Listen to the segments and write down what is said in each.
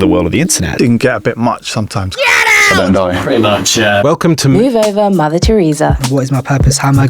The world of the internet. It can get a bit much sometimes. I don't die. Pretty much, yeah. Welcome to Move Over Mother Teresa. What is my purpose? What am I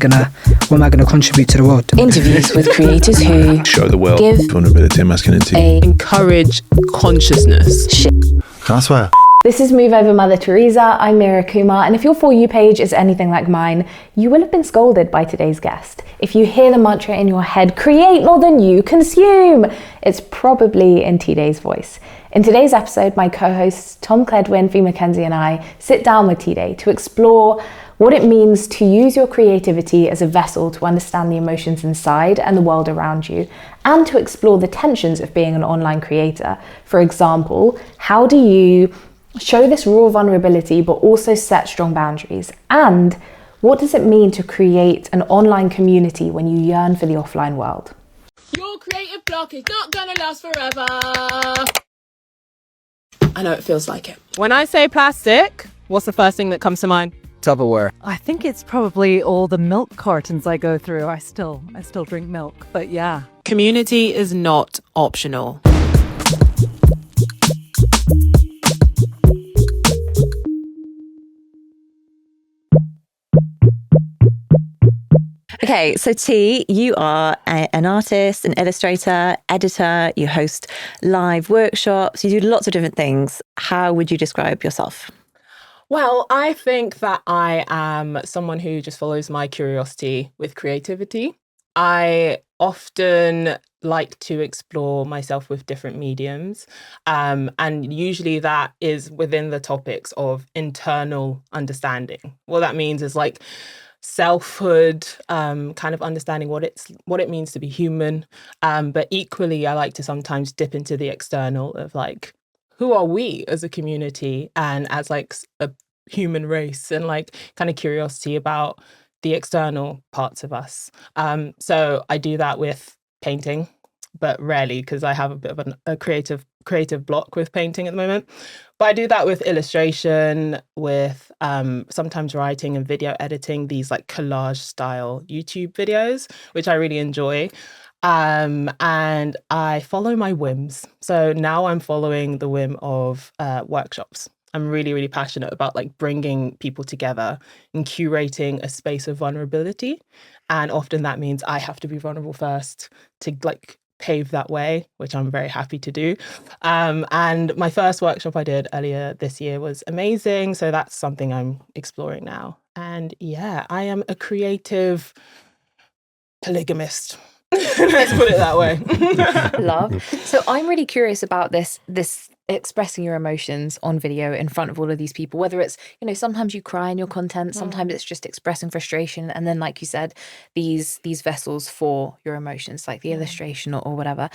gonna contribute to the world? Interviews with creators who Show the world give vulnerability and masculinity. Encourage consciousness. Can I swear? This is Move Over Mother Teresa. I'm Mira Kumar, and if your For You page is anything like mine, you will have been scolded by today's guest. If you hear the mantra in your head, create more than you consume, it's probably in T-Day's voice. In today's episode, my co-hosts Tom Cledwin, Fee McKenzie, and I sit down with T-Day to explore what it means to use your creativity as a vessel to understand the emotions inside and the world around you, and to explore the tensions of being an online creator. For example, how do you show this raw vulnerability but also set strong boundaries? And what does it mean to create an online community when you yearn for the offline world? Your creative block is not gonna last forever. I know it feels like it. When I say plastic, what's the first thing that comes to mind? Tupperware. I think it's probably all the milk cartons I go through. I still drink milk, but yeah. Community is not optional. Okay, so T, you are an artist, an illustrator, editor, you host live workshops, you do lots of different things. How would you describe yourself? Well, I think that I am someone who just follows my curiosity with creativity. I often like to explore myself with different mediums. And usually that is within the topics of internal understanding. What that means is like selfhood, kind of understanding what it means to be human. But equally, I like to sometimes dip into the external of like, who are we as a community and as like a human race, and like kind of curiosity about the external parts of us. So I do that with painting, but rarely, because I have a bit of a creative block with painting at the moment. But I do that with illustration, with sometimes writing and video editing, these like collage style YouTube videos, which I really enjoy. And I follow my whims. So now I'm following the whim of workshops. I'm really, really passionate about like bringing people together and curating a space of vulnerability. And often that means I have to be vulnerable first to like pave that way, which I'm very happy to do. And my first workshop I did earlier this year was amazing. So that's something I'm exploring now. And yeah, I am a creative polygamist. Let's put it that way. Love. So I'm really curious about this expressing your emotions on video in front of all of these people, whether it's, sometimes you cry in your content, sometimes it's just expressing frustration. And then, like you said, these vessels for your emotions, like the illustration or whatever.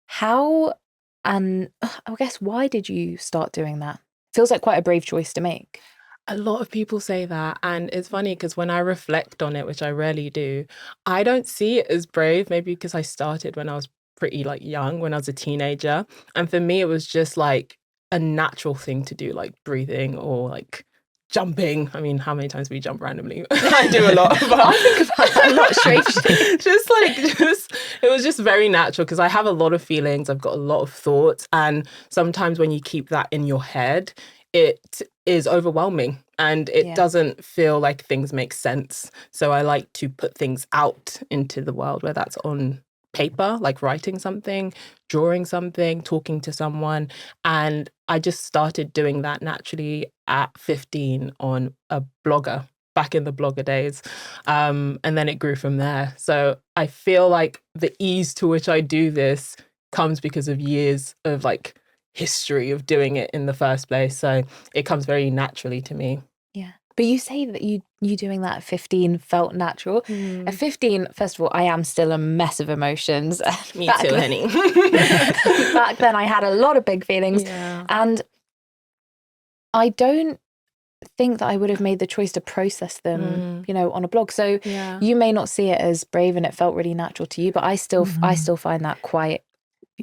How, and I guess, why did you start doing that? Feels like quite a brave choice to make. A lot of people say that, and it's funny because when I reflect on it, which I rarely do, I don't see it as brave, maybe because I started when I was pretty like young, when I was a teenager. And for me, it was just like a natural thing to do, like breathing or like jumping. I mean, how many times we jump randomly? I do a lot. But I think about that a lot, strangely. It was just very natural because I have a lot of feelings. I've got a lot of thoughts. And sometimes when you keep that in your head, it is overwhelming and it doesn't feel like things make sense. So I like to put things out into the world, whether that's on paper, like writing something, drawing something, talking to someone. And I just started doing that naturally at 15 on a blogger, back in the blogger days. And then it grew from there. So I feel like the ease to which I do this comes because of years of like history of doing it in the first place. So it comes very naturally to me. Yeah. But you say that you doing that at 15 felt natural. At 15, first of all, I am still a mess of emotions. Me too, honey. Back then I had a lot of big feelings. Yeah. And I don't think that I would have made the choice to process them, on a blog. So you may not see it as brave and it felt really natural to you, but I still find that quite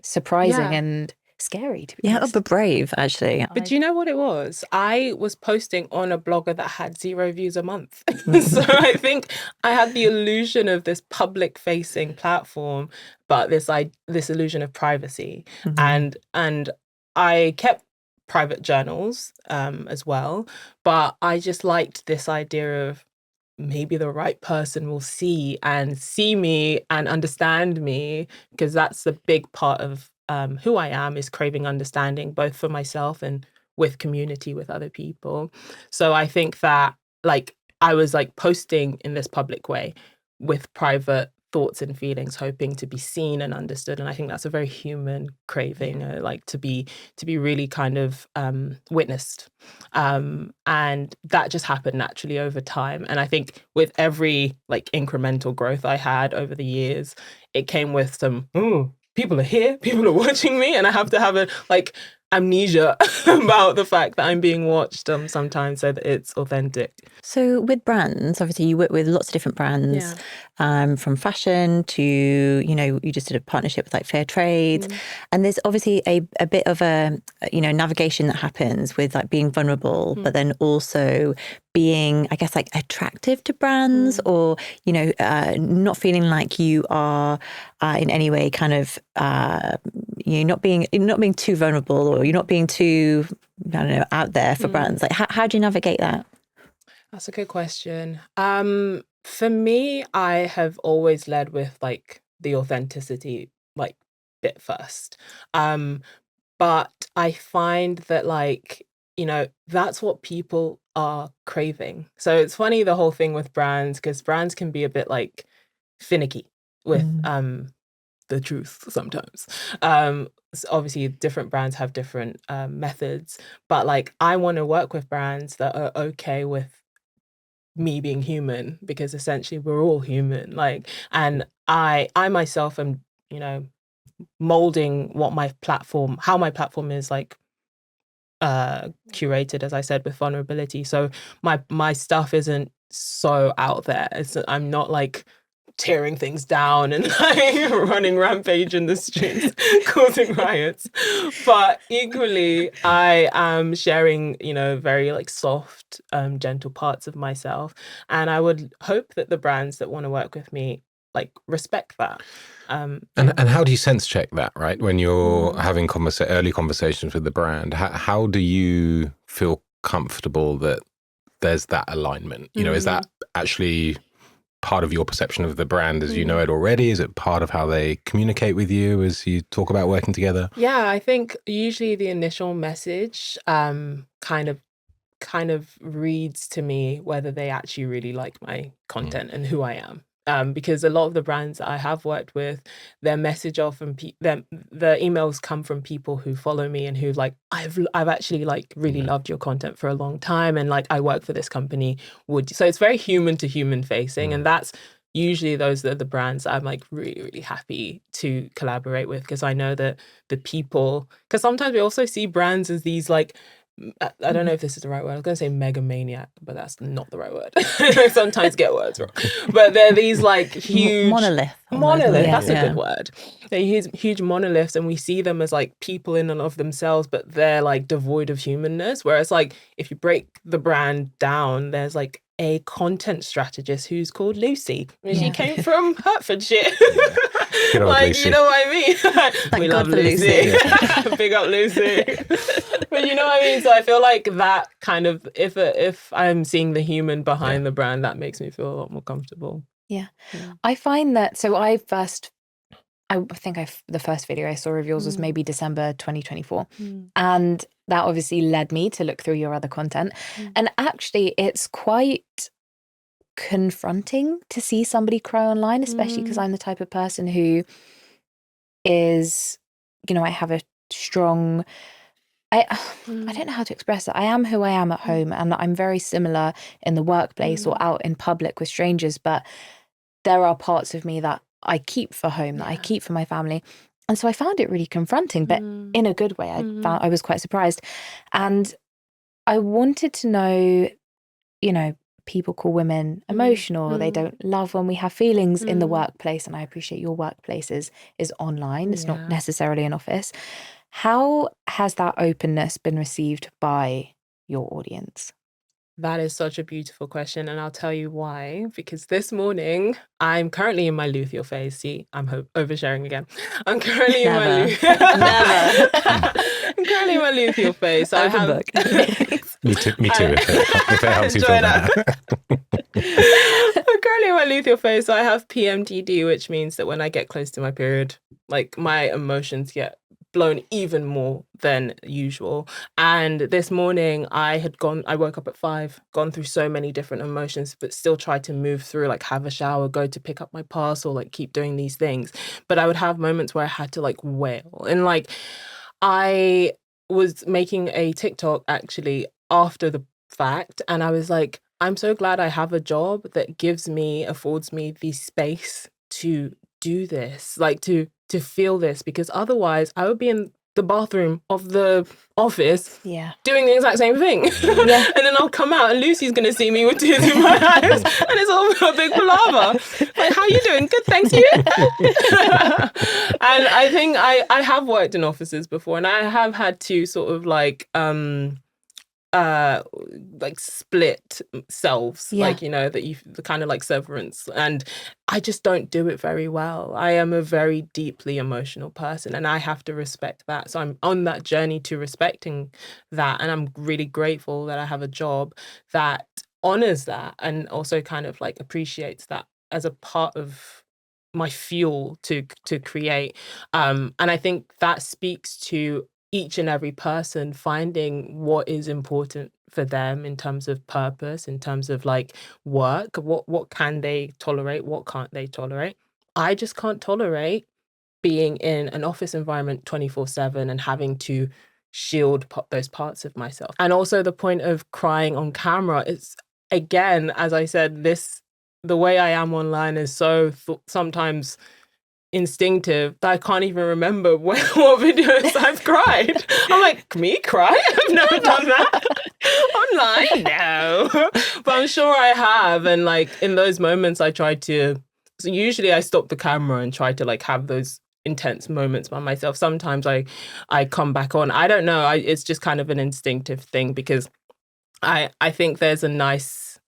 surprising and scary, to be honest. But brave, actually. But do you know what it was? I was posting on a blogger that had 0 views a month. So I think I had the illusion of this public-facing platform, but this illusion of privacy. And I kept private journals as well, but I just liked this idea of maybe the right person will see me and understand me, because that's a big part of who I am, is craving understanding, both for myself and with community, with other people. So I think that like I was like posting in this public way with private thoughts and feelings, hoping to be seen and understood. And I think that's a very human craving, like to be really kind of witnessed. And that just happened naturally over time. And I think with every like incremental growth I had over the years, it came with some, oh, people are here, people are watching me, and I have to have a like amnesia about the fact that I'm being watched sometimes, so that it's authentic. So with brands, obviously you work with lots of different brands, from fashion to, you just did a partnership with like Fair Trade. And there's obviously a bit of a, navigation that happens with like being vulnerable, but then also being, I guess, like attractive to brands, or, not feeling like you are in any way kind of, you're not being too vulnerable, or you're not being too, I don't know, out there for brands. Like how do you navigate that? That's a good question. For me, I have always led with like the authenticity like bit first. But I find that like, that's what people are craving. So it's funny, the whole thing with brands, because brands can be a bit like finicky with the truth sometimes. Obviously different brands have different methods, but like I want to work with brands that are okay with me being human, because essentially we're all human, like, and I myself am, molding how my platform is like curated, as I said, with vulnerability. So my stuff isn't so out there. I'm not like tearing things down and like running rampage in the streets, causing riots. But equally, I am sharing, very like soft, gentle parts of myself. And I would hope that the brands that want to work with me like respect that. And how do you sense check that, right? When you're having early conversations with the brand, how do you feel comfortable that there's that alignment? Is that actually part of your perception of the brand as you know it already? Is it part of how they communicate with you as you talk about working together? Yeah, I think usually the initial message kind of reads to me whether they actually really like my content and who I am. Because a lot of the brands that I have worked with, their message often the emails come from people who follow me and who like, I've actually like really loved your content for a long time, and like I work for this company. So it's very human to human facing, and that's usually those are the brands that I'm like really, really happy to collaborate with, because I know that the people, because sometimes we also see brands as these like, I don't know if this is the right word. I was going to say megamaniac, but that's not the right word. I sometimes get words wrong. But they're these like huge... Monolith. That's a good word. They're huge monoliths, and we see them as like people in and of themselves, but they're like devoid of humanness. Whereas like if you break the brand down, there's like a content strategist who's called Lucy. And she came from Hertfordshire. Like, Lucy. You know what I mean? We love Lucy. Big up Lucy. But you know what I mean? So I feel like that kind of, if I'm seeing the human behind the brand, that makes me feel a lot more comfortable. Yeah. I find that, so I think the first video I saw of yours was maybe December 2024. And that obviously led me to look through your other content. And actually, it's quite confronting to see somebody cry online, especially because I'm the type of person who is, I have a strong... I don't know how to express it. I am who I am at home, and I'm very similar in the workplace or out in public with strangers, but there are parts of me that I keep for home, that I keep for my family. And so I found it really confronting, but in a good way. I was quite surprised. And I wanted to know, people call women emotional. They don't love when we have feelings in the workplace. And I appreciate your workplace is online. It's not necessarily an office. How has that openness been received by your audience? That is such a beautiful question, and I'll tell you why. Because this morning, I'm currently in my luteal phase. See, I'm oversharing again. I'm currently in my Never. I'm currently in my luteal phase. So Open book. Me too. If it helps you Enjoy feel better. I'm currently in my luteal phase, so I have PMDD, which means that when I get close to my period, like my emotions get blown even more than usual. And this morning I woke up at 5, gone through so many different emotions, but still tried to move through, like have a shower, go to pick up my parcel, like keep doing these things. But I would have moments where I had to like wail. And like I was making a TikTok actually after the fact, and I was like, I'm so glad I have a job that affords me the space to do this, like to feel this, because otherwise I would be in the bathroom of the office doing the exact same thing. And then I'll come out and Lucy's going to see me with tears in my eyes and it's all a big palaver. Like, how you doing? Good, thanks, you. And I think I have worked in offices before, and I have had to sort of like split selves, like, you know, the kind of like severance, and I just don't do it very well. I am a very deeply emotional person, and I have to respect that. So I'm on that journey to respecting that, and I'm really grateful that I have a job that honors that and also kind of like appreciates that as a part of my fuel to create. And I think that speaks to each and every person finding what is important for them in terms of purpose, in terms of like work, what can they tolerate, what can't they tolerate. I just can't tolerate being in an office environment 24/7 and having to shield those parts of myself. And also the point of crying on camera is, again, as I said, the way I am online is so sometimes instinctive that I can't even remember what videos I've cried. I'm like, me cry? I've never done that online. No, but I'm sure I have. And like in those moments, I try to. So usually, I stop the camera and try to like have those intense moments by myself. Sometimes I come back on. I don't know. It's just kind of an instinctive thing, because I think there's a nice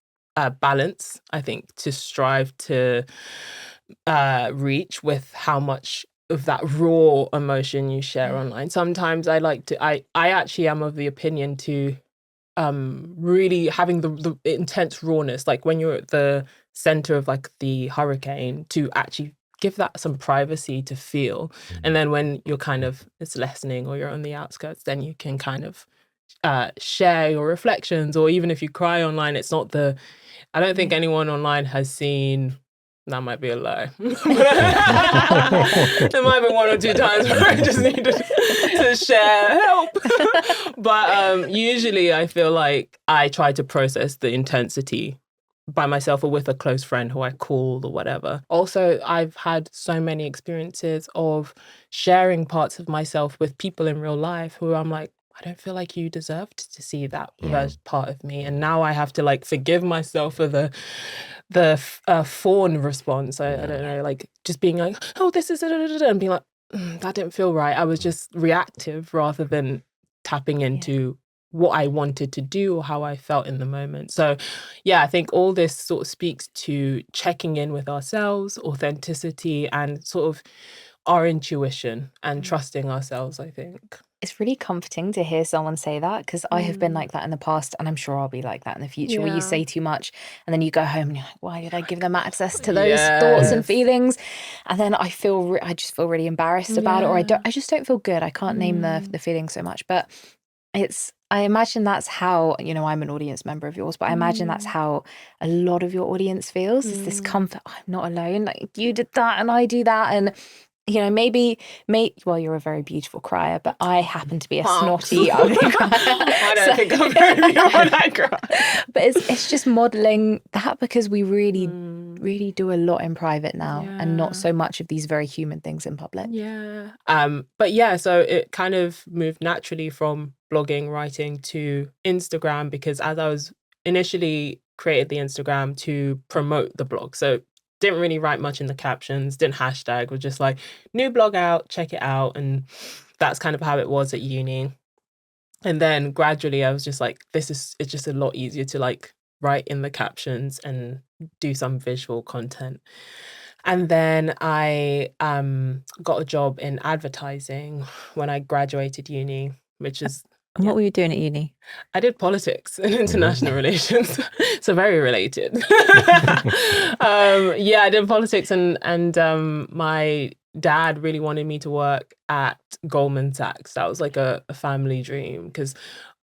balance, I think, to strive to reach with how much of that raw emotion you share online. Sometimes I actually am of the opinion to really having the intense rawness, like when you're at the center of like the hurricane, to actually give that some privacy to feel. And then when you're kind of, it's lessening or you're on the outskirts, then you can kind of share your reflections. Or even if you cry online, it's not I don't think anyone online has seen. That might be a lie. There might be 1 or 2 times where I just needed to share help. But usually I feel like I try to process the intensity by myself or with a close friend who I call or whatever. Also, I've had so many experiences of sharing parts of myself with people in real life who I'm like, I don't feel like you deserved to see that part of me. And now I have to like forgive myself for the fawn response. I don't know, like just being like, oh, this is and being like, that didn't feel right. I was just reactive rather than tapping into what I wanted to do or how I felt in the moment. So yeah, I think all this sort of speaks to checking in with ourselves, authenticity, and sort of our intuition and trusting ourselves, I think. It's really comforting to hear someone say that, because I have been like that in the past, and I'm sure I'll be like that in the future, where you say too much and then you go home and you're like, why did I give them access to those thoughts and feelings? And then I just feel really embarrassed about it, or I just don't feel good. I can't name the feeling so much, but I imagine that's how, you know, I'm an audience member of yours, but I imagine that's how a lot of your audience feels, is this comfort. I'm not alone. Like, you did that and I do that. And you know, well, you're a very beautiful crier, but I happen to be a snotty, ugly crier. I don't think I'm very beautiful when I cry. But it's just modelling that, because we really do a lot in private now, and not so much of these very human things in public. Yeah. But yeah, so it kind of moved naturally from blogging, writing to Instagram, because as I was initially created the Instagram to promote the blog. So didn't really write much in the captions, didn't hashtag, was just like, new blog out, check it out. And that's kind of how it was at uni. And then gradually I was just like, it's just a lot easier to like write in the captions and do some visual content. And then I got a job in advertising when I graduated uni, which is And what were you doing at uni? I did politics and international relations, so very related. I did politics, and my dad really wanted me to work at Goldman Sachs. That was like a family dream because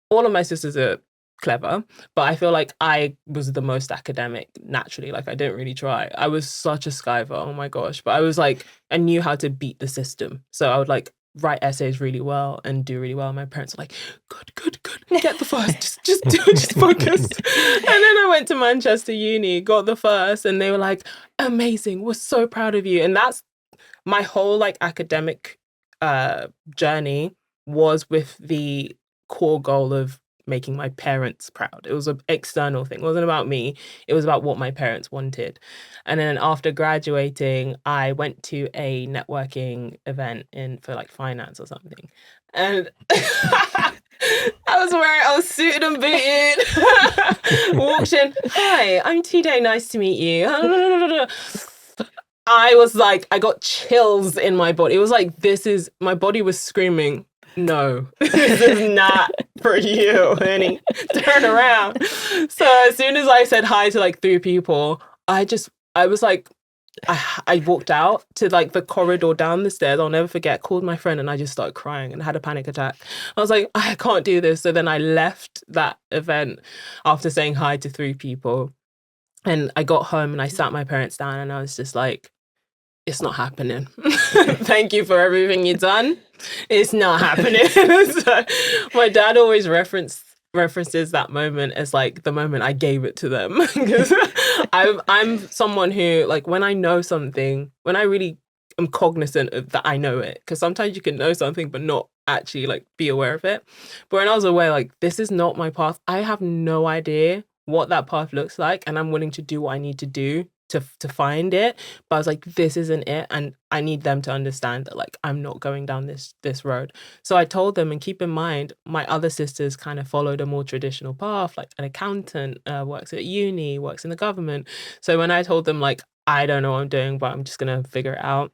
all of my sisters are clever, but I feel like I was the most academic naturally. Like I didn't really try. I was such a skiver, oh my gosh. But I was like, I knew how to beat the system. So I would like write essays really well and do really well. My parents were like, good, get the first, just do it, just focus. And then I went to Manchester Uni, got the first, and they were like, amazing, we're so proud of you. And that's my whole like academic journey was with the core goal of making my parents proud. It was an external thing. It wasn't about me. It was about what my parents wanted. And then after graduating, I went to a networking event for like finance or something. And I was suited and booted. Walked in, hi, I'm T-Day, nice to meet you. I was like, I got chills in my body. It was like, my body was screaming, no, this is not for you, honey. Turn around. So as soon as I said hi to like 3 people, I was like, I walked out to like the corridor down the stairs. I'll never forget, called my friend and I just started crying and had a panic attack. I was like, I can't do this. So then I left that event after saying hi to 3 people. And I got home and I sat my parents down and I was just like, it's not happening. Thank you for everything you've done. It's not happening. So my dad always references that moment as like the moment I gave it to them. Because I'm someone who, like, when I know something, when I really am cognizant of that I know it, because sometimes you can know something but not actually like be aware of it. But when I was aware, like, this is not my path, I have no idea what that path looks like, and I'm willing to do what I need to do to find it. But I was like, this isn't it, and I need them to understand that like I'm not going down this road. So I told them, and keep in mind, my other sisters kind of followed a more traditional path, like an accountant, works at uni, works in the government. So when I told them like, I don't know what I'm doing, but I'm just gonna figure it out,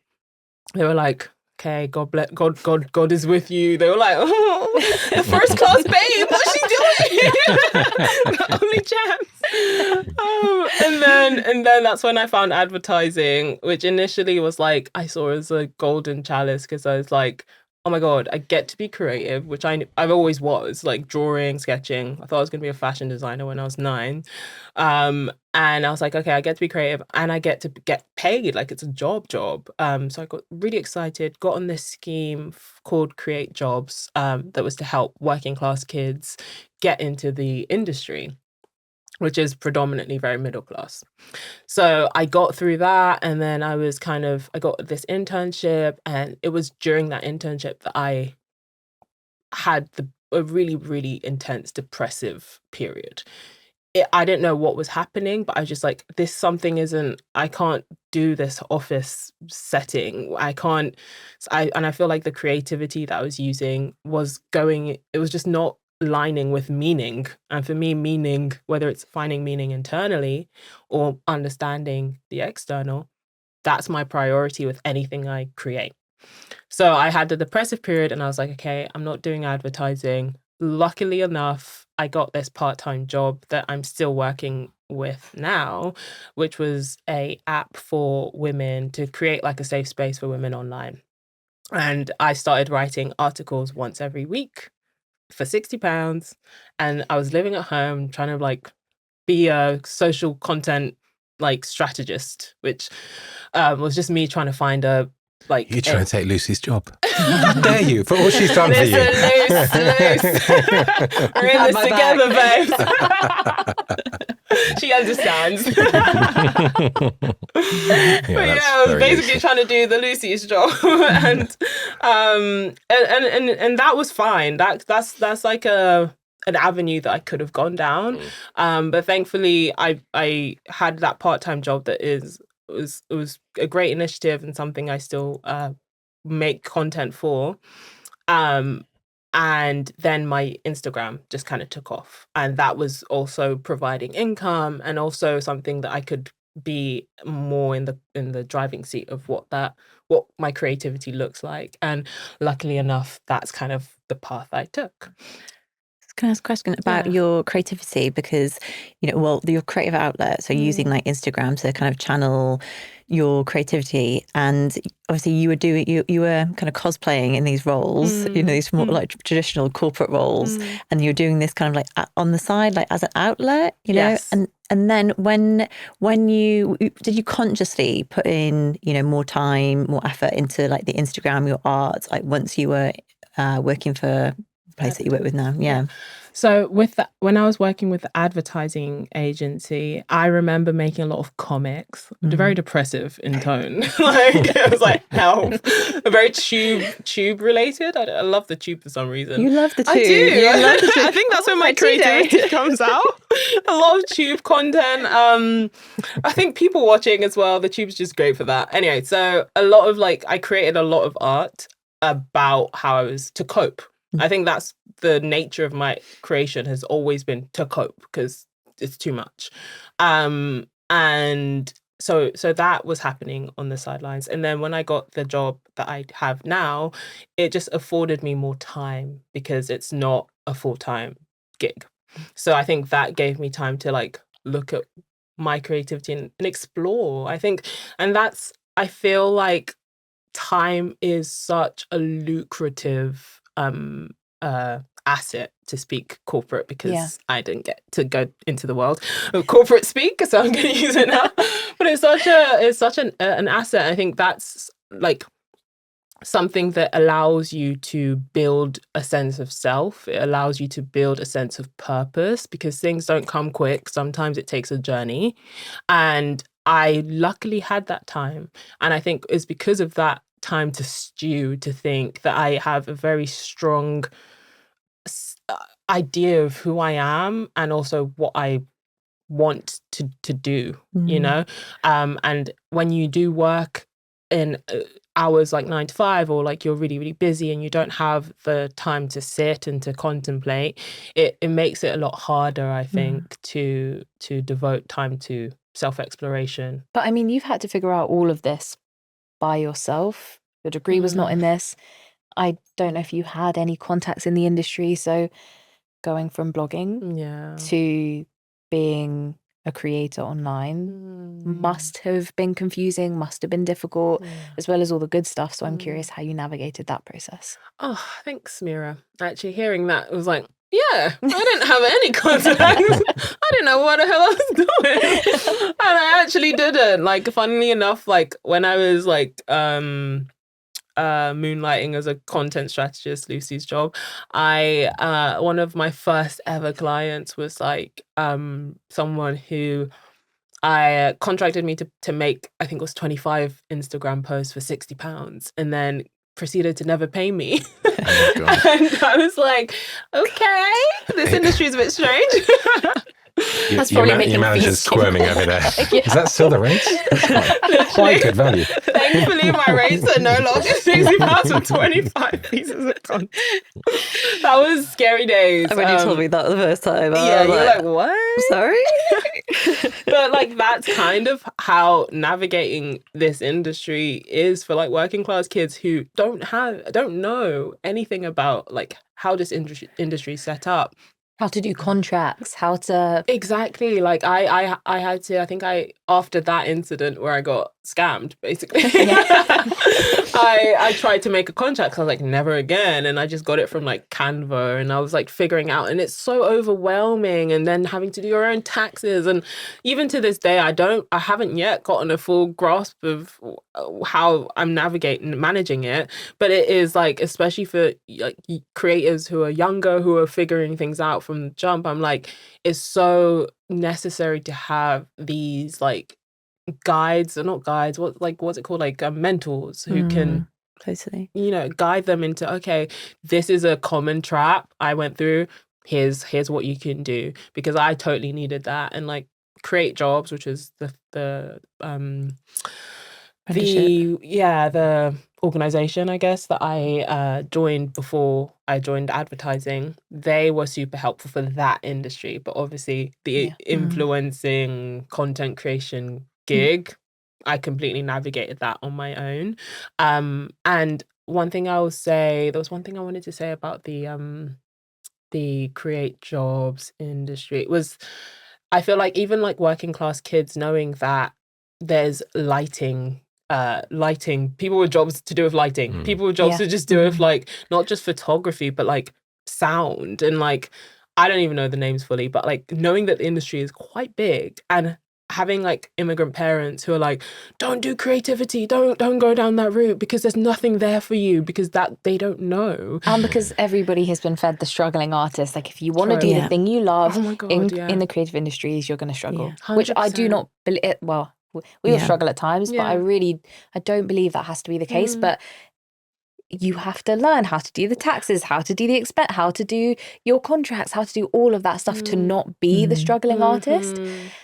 they were like, okay, God bless, God is with you. They were like, oh, the first class babe, what's she doing? The only chance. And then that's when I found advertising, which initially was like, I saw as a golden chalice, because I was like, oh my God, I get to be creative, which I've always was, like drawing, sketching. I thought I was going to be a fashion designer when I was 9. And I was like, okay, I get to be creative and I get to get paid, like it's a job. So I got really excited, got on this scheme called Create Jobs, that was to help working class kids get into the industry, which is predominantly very middle class. So I got through that, and then I got this internship, and it was during that internship that I had a really, really intense depressive period. I didn't know what was happening, but I was just like, I can't do this office setting. I feel like the creativity that I was using it was just not lining with meaning. And for me, meaning, whether it's finding meaning internally or understanding the external, that's my priority with anything I create. So I had the depressive period and I was like, okay, I'm not doing advertising. Luckily enough, I got this part-time job that I'm still working with now, which was a app for women to create like a safe space for women online. And I started writing articles once every week for £60, and I was living at home trying to like be a social content like strategist, which was just me trying to find You're trying to take Lucy's job. How dare you, for all she's done for you. Luce. We're in this together, babes. She understands. But I was basically trying to do the Lucy's job, and that was fine. That's like an avenue that I could have gone down, but thankfully I had that part-time job that was a great initiative and something I still make content for. And then my Instagram just kind of took off. And that was also providing income and also something that I could be more in the driving seat of what my creativity looks like. And luckily enough, that's kind of the path I took. Can I ask a question about your creativity? Because, your creative outlet, so using like Instagram to kind of channel your creativity, and obviously you were kind of cosplaying in these roles, these more like traditional corporate roles, and you're doing this kind of like on the side, like as an outlet, Yes. and then when did you consciously put in, more time, more effort into like the Instagram, your art, like once you were working for place that you work with now? Yeah. So when I was working with the advertising agency, I remember making a lot of comics, very depressive in tone. Like it was like help, very tube related. I love the tube for some reason. You love the tube. I do. You love the tube. I think that's when my creativity comes out. A lot of tube content. I think people watching as well. The tube's just great for that. Anyway, so a lot of I created a lot of art about how I was to cope. I think that's the nature of my creation has always been to cope because it's too much. And so that was happening on the sidelines. And then when I got the job that I have now, it just afforded me more time because it's not a full-time gig. So I think that gave me time to look at my creativity and explore. I feel like time is such a lucrative asset to speak corporate because I didn't get to go into the world of corporate speak, so I'm going to use it now. But it's such an asset. I think that's something that allows you to build a sense of self. It allows you to build a sense of purpose because things don't come quick. Sometimes it takes a journey, and I luckily had that time, and I think it's because of that time to stew, to think that I have a very strong idea of who I am and also what I want to do, and when you do work in hours like 9 to 5 or you're really, really busy and you don't have the time to sit and to contemplate, it makes it a lot harder, I think, to devote time to self-exploration. But I mean, you've had to figure out all of this by yourself. Your degree was not in this. I don't know if you had any contacts in the industry. So going from blogging to being a creator online must have been confusing, must have been difficult, as well as all the good stuff. So I'm curious how you navigated that process. Oh, thanks, Mira. Actually, hearing that was like, yeah, I didn't have any contacts. I didn't know what the hell I was doing. And I actually didn't. Funnily enough, when I was moonlighting as a content strategist, Lucy's job, one of my first ever clients was someone who contracted me to make, I think it was 25 Instagram posts for £60 and then proceeded to never pay me. Oh and I was like, okay, this industry is a bit strange. That's probably making your manager's squirming over there. Is that still the rates? Quite good value. Thankfully, my rates are no longer £60 for 25 pieces of content. That was scary days. When you told me that the first time, you're like, what? Sorry? But that's kind of how navigating this industry is for working class kids who don't know anything about how this industry is set up. How to do contracts, how to... Exactly. I had to, I think after that incident where I got scammed, basically, I tried to make a contract. I was like, never again. And I just got it from Canva, and I was figuring out, and it's so overwhelming, and then having to do your own taxes. And even to this day, I haven't yet gotten a full grasp of how I'm managing it. But it is especially for creators who are younger, who are figuring things out from the jump, I'm it's so necessary to have these guides, or not guides, what's it called, mentors who can totally guide them into, okay, this is a common trap I went through, here's what you can do, because I totally needed that. And Create Jobs, which is the organization, I guess, that I joined before I joined advertising, they were super helpful for that industry. But obviously, the influencing content creation gig, I completely navigated that on my own. And one thing I will say, there was one thing I wanted to say about the create jobs industry. It was, I feel like even like working class kids, knowing that there's lighting, people with jobs to do with lighting, people with jobs to just do with like not just photography, but like sound and like I don't even know the names fully, but like knowing that the industry is quite big and having like immigrant parents who are like, don't do creativity, don't go down that route because there's nothing there for you, because that they don't know. And because everybody has been fed the struggling artist, like if you want to do the thing you love in the creative industries, you're going to struggle, which I do not believe. Well, we all struggle at times, but I don't believe that has to be the case. But you have to learn how to do the taxes, how to do the expense, how to do your contracts, how to do all of that stuff to not be the struggling artist.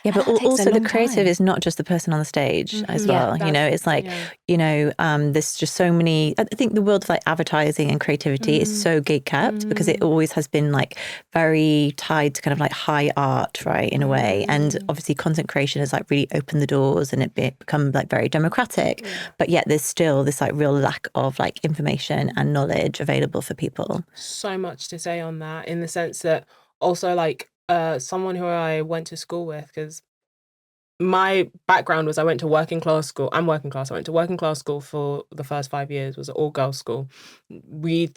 Yeah, but also the creative is not just the person on the stage as well. You know, it's like, you know, there's just so many, I think the world of like advertising and creativity is so gig kept because it always has been like very tied to kind of like high art, right, in a way. And obviously content creation has like really opened the doors and it become like very democratic. But yet there's still this like real lack of like information and knowledge available for people. So much to say on that, in the sense that also like someone who I went to school with, because my background was I went to working class school. I'm working class. I went to working class school for the first 5 years. It was an all girls school.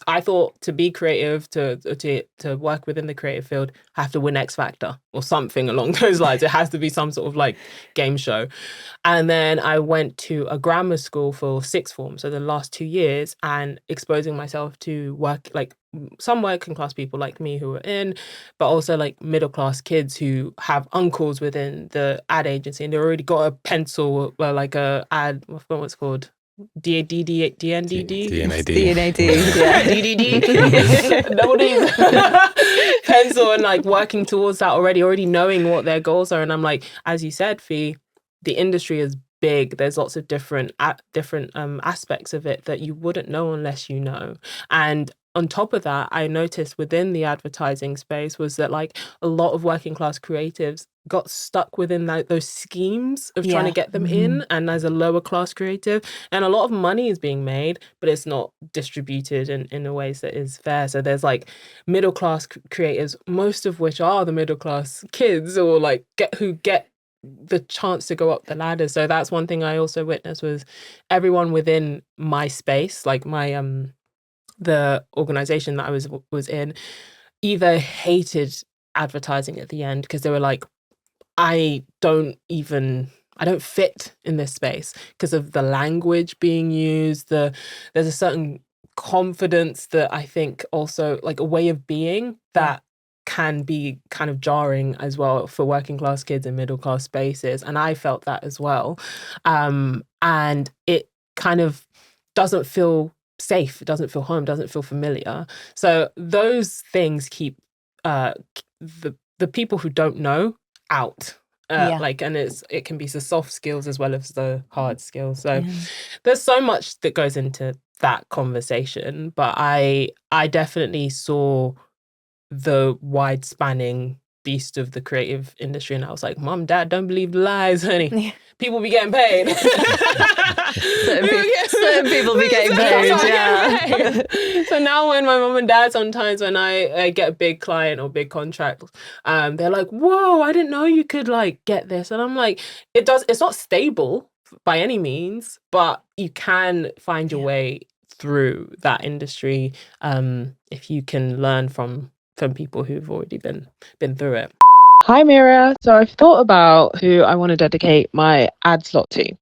I thought to be creative, to work within the creative field, I have to win X Factor or something along those lines. It has to be some sort of like game show. And then I went to a grammar school for sixth form, so the last 2 years, and exposing myself to work like some working class people like me who are in, but also like middle class kids who have uncles within the ad agency and they already got a pencil, like a ad, I forgot what it's called. DNAD, yeah. DDD. Nobody's pencil and like working towards that already knowing what their goals are. And I'm like, as you said, Fee, the industry is big. There's lots of different aspects of it that you wouldn't know unless you know. And on top of that, I noticed within the advertising space was that like a lot of working class creatives got stuck within those schemes of trying to get them in, and as a lower class creative, and a lot of money is being made, but it's not distributed in a ways that is fair. So there's like middle class creators, most of which are the middle class kids or like who get the chance to go up the ladder. So that's one thing I also witnessed was everyone within my space, like my the organization that I was in, either hated advertising at the end because they were like, I don't fit in this space because of the language being used. There's a certain confidence that I think also like a way of being that can be kind of jarring as well for working class kids in middle class spaces. And I felt that as well. And it kind of doesn't feel safe, it doesn't feel home, doesn't feel familiar. So those things keep the people who don't know out. Like, and it can be the soft skills as well as the hard skills. So there's so much that goes into that conversation, but I definitely saw the wide spanning beast of the creative industry, and I was like, Mom, Dad, don't believe the lies, honey. People be getting paid. certain people be getting paid. So now when my mom and dad, sometimes when I get a big client or big contract, they're like, whoa, I didn't know you could like get this. And I'm like, it's not stable by any means, but you can find your way through that industry if you can learn from people who've already been through it. Hi, Mira. So I've thought about who I want to dedicate my ad slot to.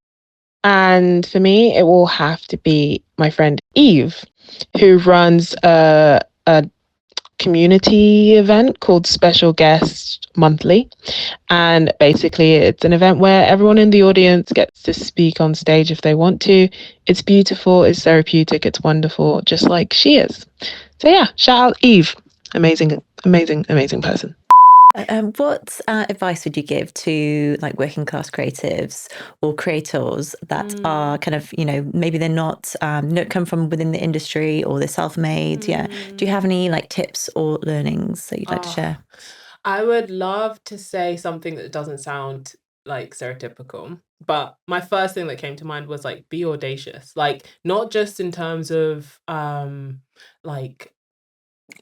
And for me, it will have to be my friend Eve, who runs a community event called Special Guest Monthly. And basically, it's an event where everyone in the audience gets to speak on stage if they want to. It's beautiful, it's therapeutic, it's wonderful, just like she is. So yeah, shout out Eve. Amazing person. What advice would you give to like working class creatives or creators that are kind of, maybe they're not, don't come from within the industry or they're self-made? Yeah. Do you have any like tips or learnings that you'd like to share? I would love to say something that doesn't sound like stereotypical, but my first thing that came to mind was like, be audacious. Like, not just in terms of like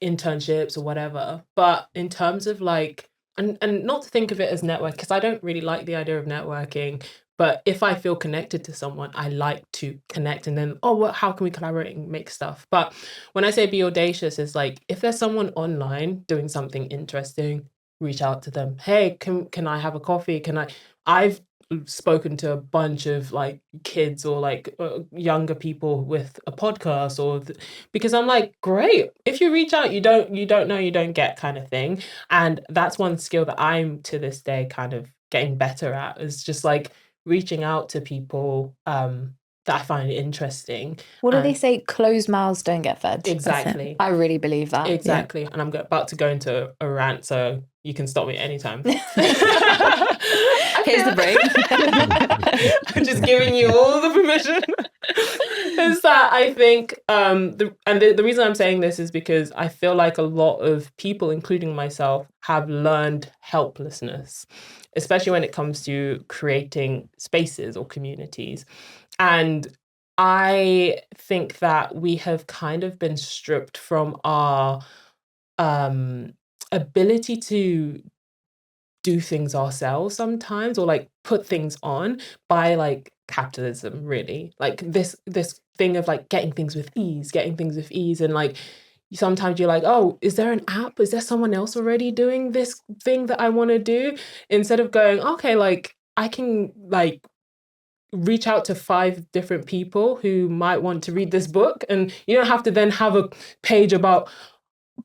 internships or whatever, but in terms of like, and not to think of it as network, because I don't really like the idea of networking. But if I feel connected to someone, I like to connect and then, how can we collaborate and make stuff? But when I say be audacious, it's like, if there's someone online doing something interesting, reach out to them. Hey, can I have a coffee? I've spoken to a bunch of like kids or like younger people with a podcast because I'm like, great, if you reach out, you don't know, you don't get, kind of thing. And that's one skill that I'm to this day kind of getting better at, is just like reaching out to people that I find interesting. What do they say? Closed mouths don't get fed. Exactly. I really believe that. Exactly. And I'm about to go into a rant, so you can stop me anytime. Here's the break. I'm just giving you all the permission. Is that I think the reason I'm saying this is because I feel like a lot of people, including myself, have learned helplessness, especially when it comes to creating spaces or communities. And I think that we have kind of been stripped from our ability to do things ourselves sometimes, or like put things on, by like capitalism, really. Like this thing of like getting things with ease. And like sometimes you're like, oh, is there an app? Is there someone else already doing this thing that I want to do? Instead of going, okay, like I can like reach out to 5 different people who might want to read this book, and you don't have to then have a page about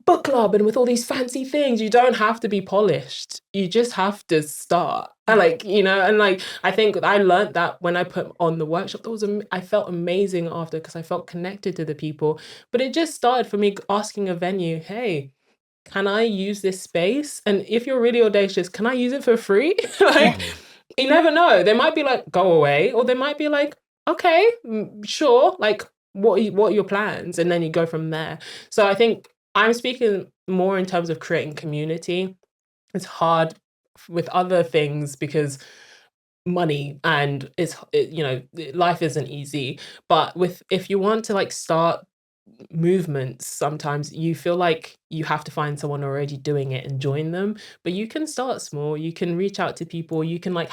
book club and with all these fancy things. You don't have to be polished. You just have to start. And like, and like, I think I learned that when I put on the workshop. I felt amazing after, because I felt connected to the people. But it just started for me asking a venue, hey, can I use this space? And if you're really audacious, can I use it for free? Like, you never know. They might be like, go away. Or they might be like, okay, sure. Like, what are your plans? And then you go from there. So I think I'm speaking more in terms of creating community. It's hard with other things because money, and life isn't easy. But if you want to like start movements, sometimes you feel like you have to find someone already doing it and join them. But you can start small. You can reach out to people. You can like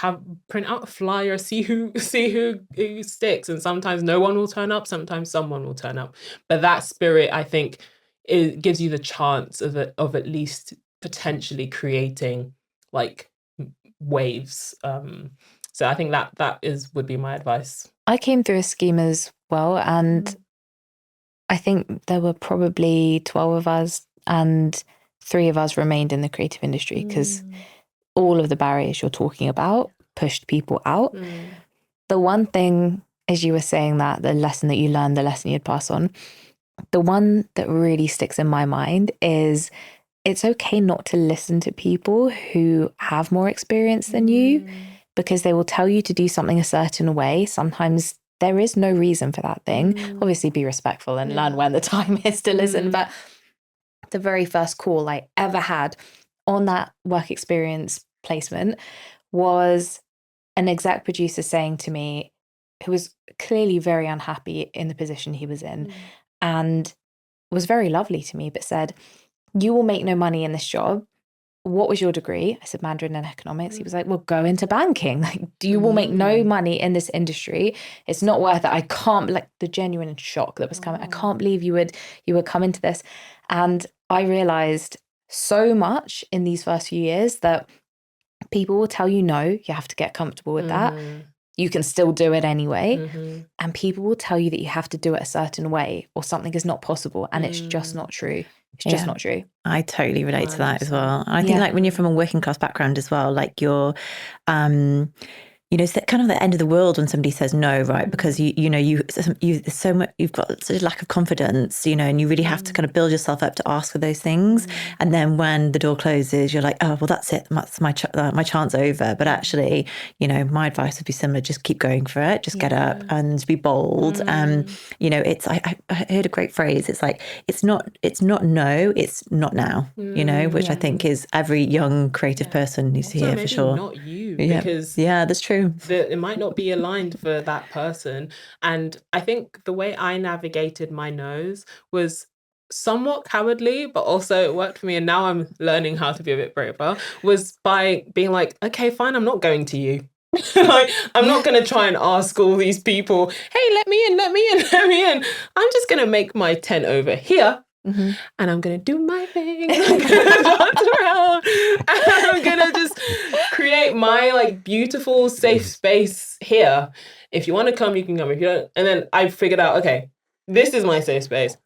print out a flyer, see who sticks. And sometimes no one will turn up. Sometimes someone will turn up. But that spirit, I think, it gives you the chance of at least potentially creating like waves. So I think that would be my advice. I came through a scheme as well, and I think there were probably 12 of us, and 3 of us remained in the creative industry because all of the barriers you're talking about pushed people out. The one thing, as you were saying, that the lesson that you learned, the lesson you'd pass on, the one that really sticks in my mind is it's okay not to listen to people who have more experience than you, because they will tell you to do something a certain way. Sometimes there is no reason for that thing. Obviously, be respectful and learn when the time is to listen. But the very first call I ever had on that work experience placement was an exec producer saying to me, who was clearly very unhappy in the position he was in, and was very lovely to me, but said, you will make no money in this job. What was your degree? I said Mandarin and economics. He was like, well, go into banking. Like, you will make no money in this industry. It's not worth it. I can't, like, the genuine shock that was coming. I can't believe you would come into this. And I realized so much in these first few years that people will tell you no, you have to get comfortable with that. You can still do it anyway. And people will tell you that you have to do it a certain way or something is not possible. And it's just not true. It's just not true. I totally relate to that as well. And I think like when you're from a working class background as well, like you're, you know, it's kind of the end of the world when somebody says no, right? Because there's so much, you've got such a lack of confidence, you know, and you really have to kind of build yourself up to ask for those things. And then when the door closes, you're like, oh, well, that's it. That's my chance over. But actually, you know, my advice would be similar. Just keep going for it. Just get up and be bold. You know, I heard a great phrase. It's like, it's not no, it's not now, you know, which I think is every young creative person needs to hear for sure. Not you, because that's true. It might not be aligned for that person. And I think the way I navigated my no's was somewhat cowardly, but also it worked for me. And now I'm learning how to be a bit braver, was by being like, okay, fine, I'm not going to you. Like, I'm not going to try and ask all these people, hey, let me in. I'm just going to make my tent over here. And I'm going to do my thing. I'm going to dance around. And I'm going to just create my like beautiful, safe space here. If you want to come, you can come. If you don't, and then I figured out, okay, this is my safe space.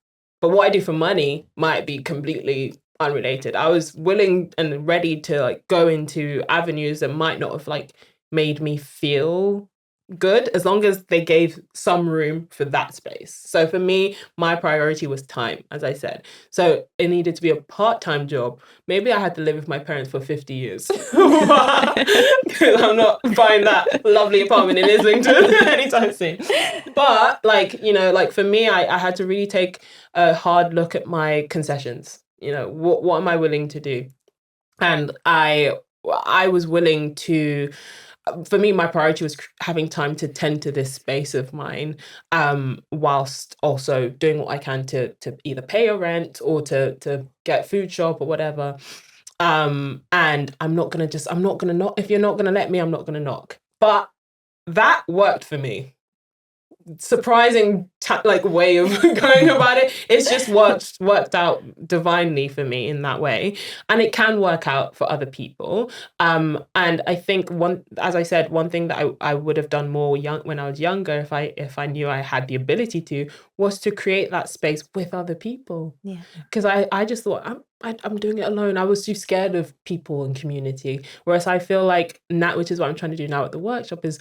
But what I do for money might be completely unrelated. I was willing and ready to like go into avenues that might not have like made me feel good, as long as they gave some room for that space. So for me, my priority was time, as I said. So it needed to be a part-time job. Maybe I had to live with my parents for 50 years. Because I'm not buying that lovely apartment in Islington anytime soon. But like, you know, like for me, I had to really take a hard look at my concessions. You know, what am I willing to do? And I was willing to, for me, my priority was having time to tend to this space of mine, whilst also doing what I can to either pay a rent or to get food shop or whatever. And I'm not gonna knock. If you're not gonna let me, I'm not gonna knock. But that worked for me. Surprising way of going about it. It's just worked out divinely for me in that way, and it can work out for other people. And I think one thing that I would have done more when I was younger, if I knew I had the ability to, was to create that space with other people. Yeah. Because I just thought I'm doing it alone. I was too scared of people and community. Whereas I feel like that, which is what I'm trying to do now at the workshop, is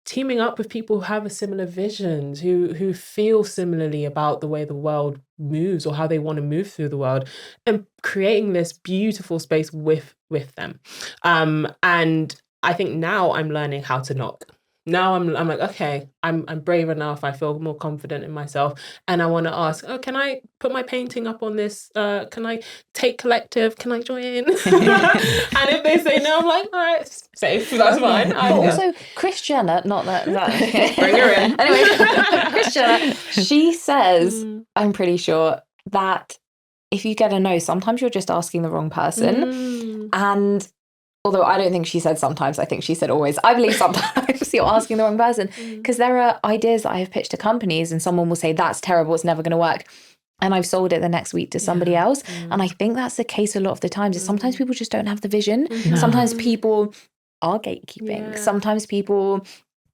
teaming up with people who have a similar visions, who feel similarly about the way the world moves or how they want to move through the world, and creating this beautiful space with them. And I think now I'm learning how to knock. Now I'm like, okay, I'm brave enough. I feel more confident in myself, and I want to ask, oh, can I put my painting up on this? Can I take collective? Can I join in? And if they say no, I'm like, all right, safe. That's fine. But also, Kris Jenner, not that. Bring her in. Anyway, Kris Jenner, she says, I'm pretty sure, that if you get a no, sometimes you're just asking the wrong person, and although I don't think she said sometimes, I think she said always. I believe sometimes you're asking the wrong person, because there are ideas that I have pitched to companies and someone will say, that's terrible, it's never going to work. And I've sold it the next week to somebody else. And I think that's the case a lot of the times. Is sometimes people just don't have the vision. Sometimes people are gatekeeping. Sometimes people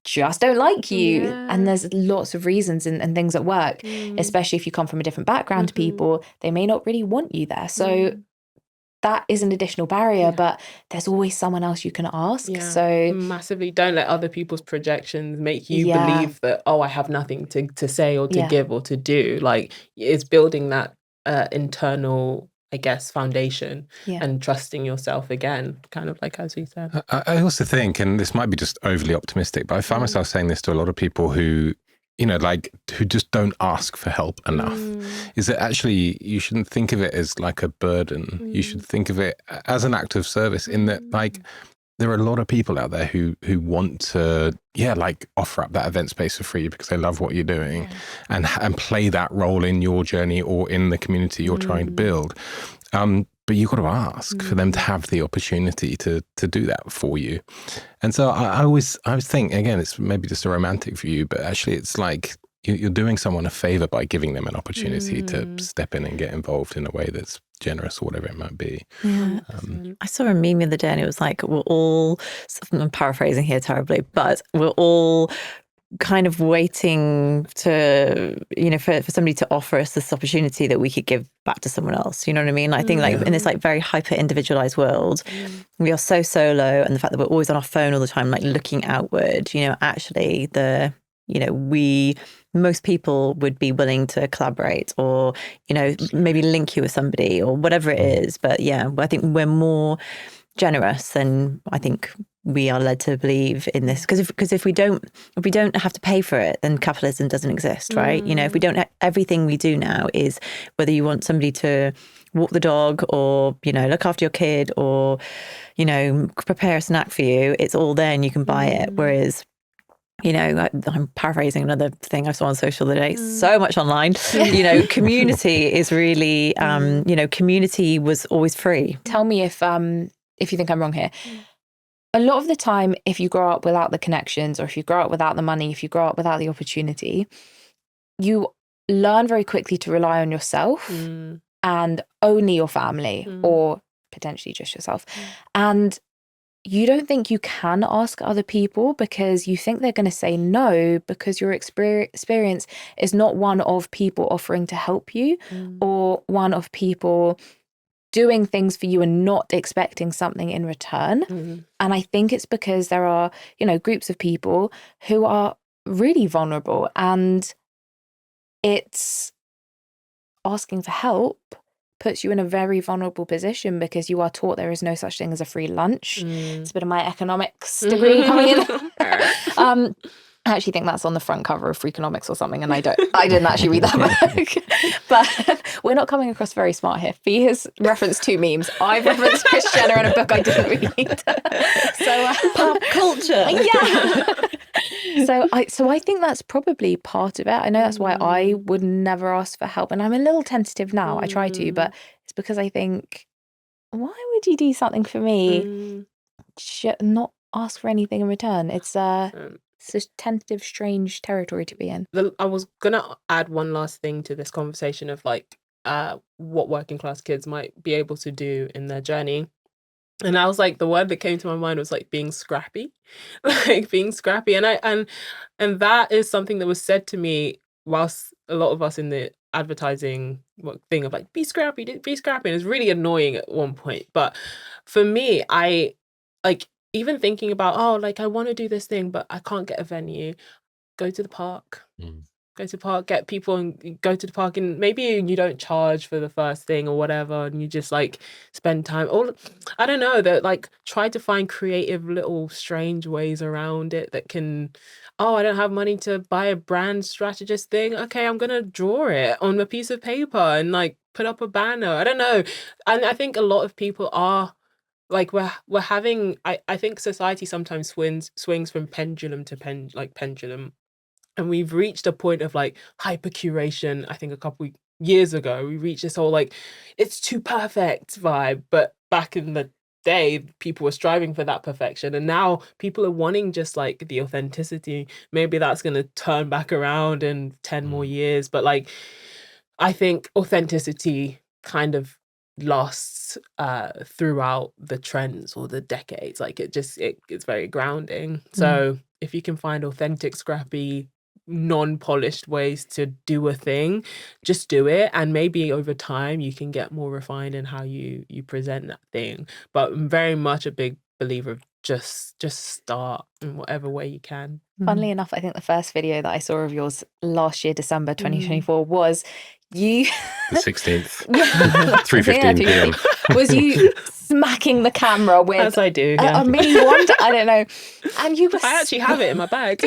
just don't like you. And there's lots of reasons and things at work, especially if you come from a different background to people, they may not really want you there. So that is an additional barrier, but there's always someone else you can ask. So massively, don't let other people's projections make you believe that, oh, I have nothing to say or to give or to do. Like, it's building that internal, I guess, foundation and trusting yourself again, kind of like as we said. I also think, and this might be just overly optimistic, but I find myself saying this to a lot of people who, you know, like, who just don't ask for help enough, is that actually you shouldn't think of it as like a burden. You should think of it as an act of service, in that, like, there are a lot of people out there who want to, like, offer up that event space for free because they love what you're doing and play that role in your journey or in the community you're trying to build. But you've got to ask for them to have the opportunity to do that for you. And so I always think, again, it's maybe just a romantic view, but actually it's like you're doing someone a favor by giving them an opportunity to step in and get involved in a way that's generous or whatever it might be. I saw a meme the other day and it was like, we're all, I'm paraphrasing here terribly, but we're all kind of waiting to, for somebody to offer us this opportunity that we could give back to someone else. You know what I mean? I think like in this like very hyper individualized world, we are so solo, and the fact that we're always on our phone all the time, like looking outward, actually most people would be willing to collaborate or, maybe link you with somebody or whatever it is. But yeah, I think we're more generous than I think we are led to believe in this. Because if we don't have to pay for it, then capitalism doesn't exist, right? If we don't, everything we do now is whether you want somebody to walk the dog or, look after your kid or, prepare a snack for you, it's all there and you can buy it. Whereas, I'm paraphrasing another thing I saw on social the other day. So much online. Community is really, community was always free. Tell me if you think I'm wrong here. A lot of the time, if you grow up without the connections, or if you grow up without the money, if you grow up without the opportunity, you learn very quickly to rely on yourself and only your family, or potentially just yourself. And you don't think you can ask other people because you think they're going to say no, because your experience is not one of people offering to help you or one of people doing things for you and not expecting something in return. And I think it's because there are, groups of people who are really vulnerable, and it's asking for help puts you in a very vulnerable position because you are taught there is no such thing as a free lunch. It's a bit of my economics degree coming in. I actually think that's on the front cover of Freakonomics or something, and I didn't actually read that book. But we're not coming across very smart here. Fee has referenced 2 memes. I've referenced Kris Jenner in a book I didn't read. So pop culture. Yeah. So I think that's probably part of it. I know that's why I would never ask for help, and I'm a little tentative now. I try to, but it's because I think, why would you do something for me? Not ask for anything in return. It's a tentative, strange territory to be in. I was gonna add one last thing to this conversation of like what working class kids might be able to do in their journey. And I was like, the word that came to my mind was like being scrappy, like being scrappy. And that is something that was said to me whilst a lot of us in the advertising thing of like, be scrappy. And it's really annoying at one point. But for me, I like even thinking about, I want to do this thing, but I can't get a venue. Go to the park. Go to the park, get people and go to the park, and maybe you don't charge for the first thing or whatever, and you just like spend time. Or I don't know, that like try to find creative little strange ways around it that can. I don't have money to buy a brand strategist thing. Okay, I'm gonna draw it on a piece of paper and like put up a banner. I don't know, and I think a lot of people are. Like we're having. I think society sometimes swings from pendulum to pendulum. And we've reached a point of like hyper curation. I think a couple years ago, we reached this whole like, it's too perfect vibe. But back in the day, people were striving for that perfection. And now people are wanting just like the authenticity. Maybe that's going to turn back around in 10 more years. But like, I think authenticity kind of lasts throughout the trends or the decades. Like it's very grounding. So if you can find authentic, scrappy, non-polished ways to do a thing, just do it, and maybe over time you can get more refined in how you present that thing. But I'm very much a big believer of just start in whatever way you can. Funnily enough, I think the first video that I saw of yours last year, December 2024, was you the 16th 3:15 p.m. was you smacking the camera with, as I do, a mini wand, I don't know, and you were I actually have it in my bag.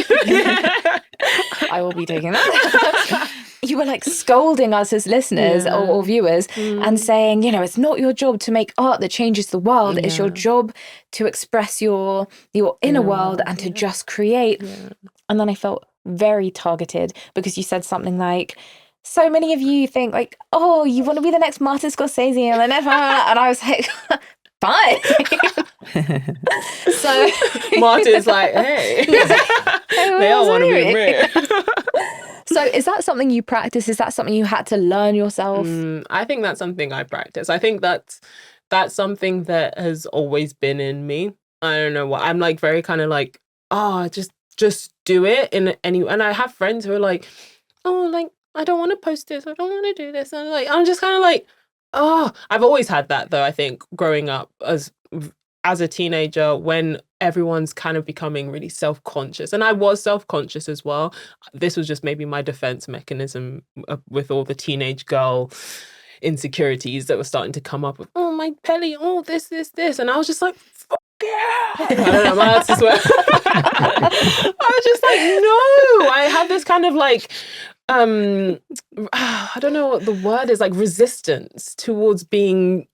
I will be taking that. You were like scolding us as listeners or viewers and saying, it's not your job to make art that changes the world. It's your job to express your inner world and to just create. And then I felt very targeted because you said something like, so many of you think like, you want to be the next Martin Scorsese and I was like, fine. So Martin's like, hey, they all want to be admired. So is that something you practice? Is that something you had to learn yourself? I think that's something I practice. I think that's something that has always been in me. I don't know what. I'm like very kind of like, just just do it in any. And I have friends who are like, oh, like, I don't want to post this. I don't want to do this. And I'm just kind of like, oh, I've always had that though. I think growing up as a teenager, when everyone's kind of becoming really self-conscious, and I was self-conscious as well. This was just maybe my defense mechanism with all the teenage girl insecurities that were starting to come up with, oh, my belly, oh, this. And I was just like, fuck yeah. I don't know, my answers were. I was just like, no. I had this kind of like, I don't know what the word is, like resistance towards being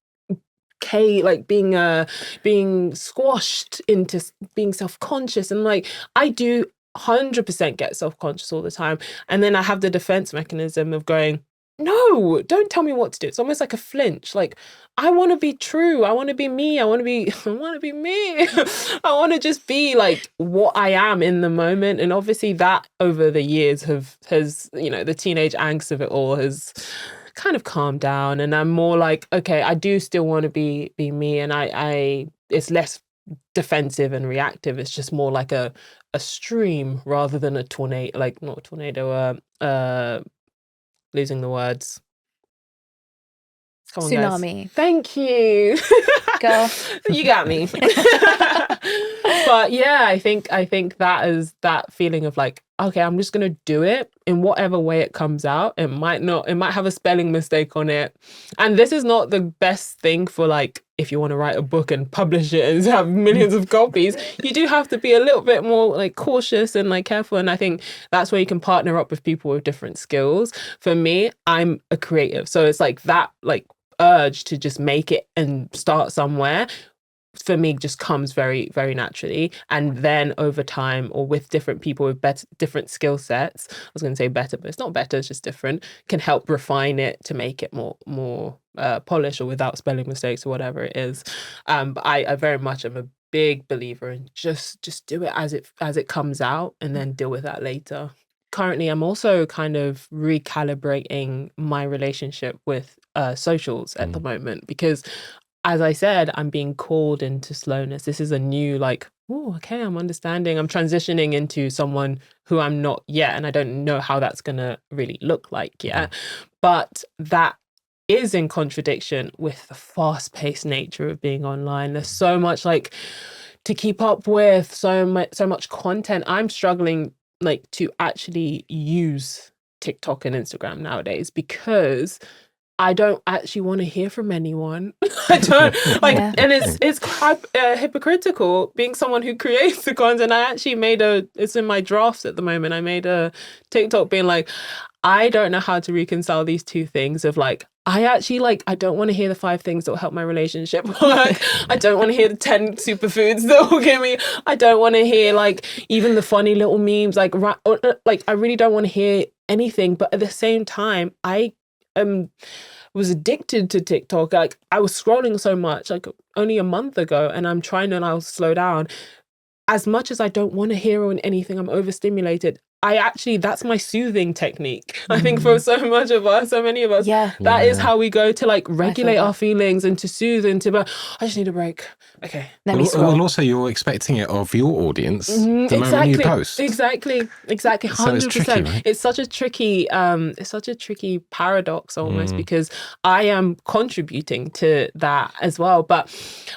being squashed into being self-conscious. And like, I do 100% get self-conscious all the time. And then I have the defense mechanism of going, no, don't tell me what to do. It's almost like a flinch. Like, I want to be true. I want to be me. I want to be me. I want to just be like what I am in the moment. And obviously that over the years has, the teenage angst of it all has kind of calmed down. And I'm more like, okay, I do still want to be me. And I it's less defensive and reactive. It's just more like a stream rather than a tornado, like not a tornado, losing the words. Come on, Tsunami. Guys. Thank you. Girl. You got me. But yeah, I think that is that feeling of like, okay, I'm just gonna do it in whatever way it comes out. It might have a spelling mistake on it. And this is not the best thing for like, if you want to write a book and publish it and have millions of copies, you do have to be a little bit more like cautious and like careful. And I think that's where you can partner up with people with different skills. For me, I'm a creative. So it's like that like urge to just make it and start somewhere for me just comes very, very naturally. And then over time, or with different people with different skill sets, I was going to say better, but it's not better, it's just different, can help refine it to make it more polished or without spelling mistakes or whatever it is. But I very much am a big believer in just do it as it comes out and then deal with that later. Currently, I'm also kind of recalibrating my relationship with socials at the moment, because as I said, I'm being called into slowness. This is a new like, oh, okay, I'm understanding. I'm transitioning into someone who I'm not yet, and I don't know how that's going to really look like yet. But that is in contradiction with the fast-paced nature of being online. There's so much like to keep up with, so much content. I'm struggling like to actually use TikTok and Instagram nowadays because I don't actually want to hear from anyone. I don't like, and it's quite hypocritical being someone who creates the content. I actually it's in my drafts at the moment. I made a TikTok being like, I don't know how to reconcile these two things of like, I actually like, I don't want to hear the 5 things that will help my relationship work. I don't want to hear the 10 superfoods that will give me, I don't want to hear like even the funny little memes, like I really don't want to hear anything. But at the same time, I was addicted to TikTok. Like I was scrolling so much, like only a month ago, and I'm trying to now slow down. As much as I don't want to hear on anything, I'm overstimulated. That's my soothing technique. I think for so many of us, that is how we go to like regulate our feelings and to soothe and to, I just need a break. Okay. Well, also you're expecting it of your audience the moment you post. Exactly. 100%. So it's tricky, right? It's such a tricky paradox almost because I am contributing to that as well. But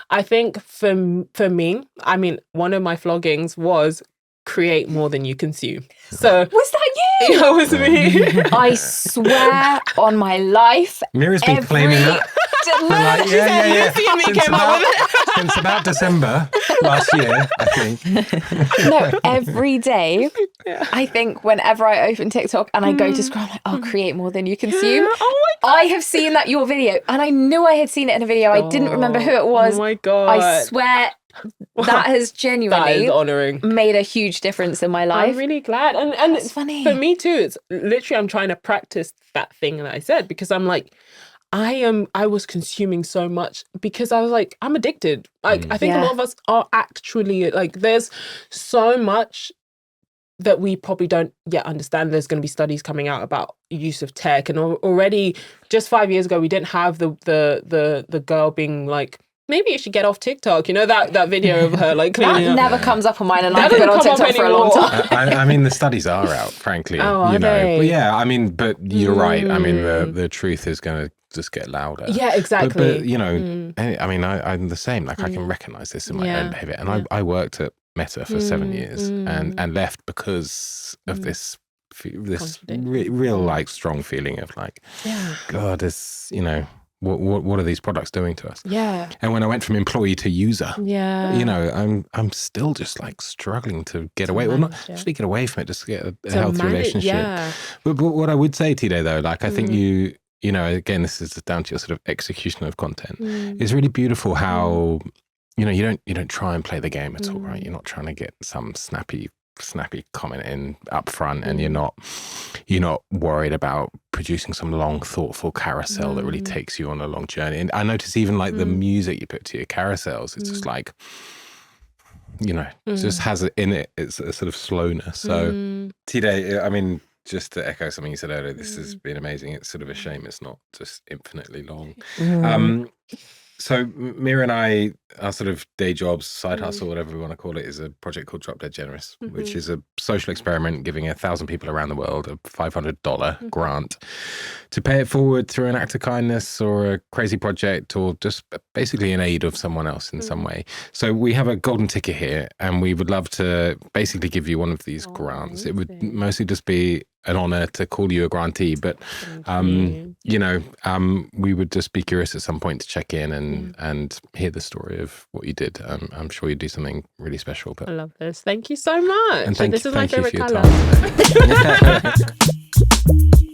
I think for me, I mean, one of my floggings was create more than you consume. So was that you? It was me. I swear on my life. Miri's been claiming that. Since about December last year, I think. No, every day. I think whenever I open TikTok and I go to scroll, I'm like, I'll create more than you consume. Oh my God. I have seen your video, and I knew I had seen it in a video. I didn't remember who it was. Oh my God. I swear that has genuinely made a huge difference in my life. I'm really glad. And it's funny. For me too, it's literally I'm trying to practice that thing that I said, because I'm like, I was consuming so much because I was like, I'm addicted. Like I think a lot of us are actually like, there's so much that we probably don't yet understand. There's going to be studies coming out about use of tech, and already just 5 years ago we didn't have the girl being like maybe you should get off TikTok. You know, that video of her like cleaning up. That never comes up on mine, and That I've been on doesn't come up TikTok for a long anymore. time. I mean, the studies are out, frankly. Oh, are you know. they? But yeah, I mean, but you're right. I mean, the truth is going to just get louder. Yeah, exactly. But you know, I mean, I'm the same. Like, I can recognize this in my own behavior. And I worked at Meta for 7 years and left because of this real like strong feeling of like, God, this, you know, what are these products doing to us? Yeah. And when I went from employee to user, Yeah. you know, I'm still just like struggling to get away. Well, not actually get away from it, just to get a healthy relationship. Yeah. But what I would say, Tide, though, like I think you know, again, this is down to your sort of execution of content. It's really beautiful how, you know, you don't try and play the game at all, right? You're not trying to get some snappy comment in up front, and you're not worried about producing some long, thoughtful carousel that really takes you on a long journey. And I notice even like the music you put to your carousels, it's just like, you know, it just has it in it. It's a sort of slowness. So Tide, I mean, just to echo something you said earlier, this has been amazing. It's sort of a shame it's not just infinitely long. So Mira and I, our sort of day jobs, side hustle, whatever we want to call it, is a project called Drop Dead Generous, which is a social experiment giving 1,000 people around the world a $500 grant to pay it forward through an act of kindness or a crazy project or just basically in aid of someone else in some way. So we have a golden ticket here, and we would love to basically give you one of these grants. It would mostly just be an honor to call you a grantee, but you know, we would just be curious at some point to check in and hear the story of what you did. I'm sure you'd do something really special. But I love this. Thank you so much. And this is my thank you favorite for your color. time today.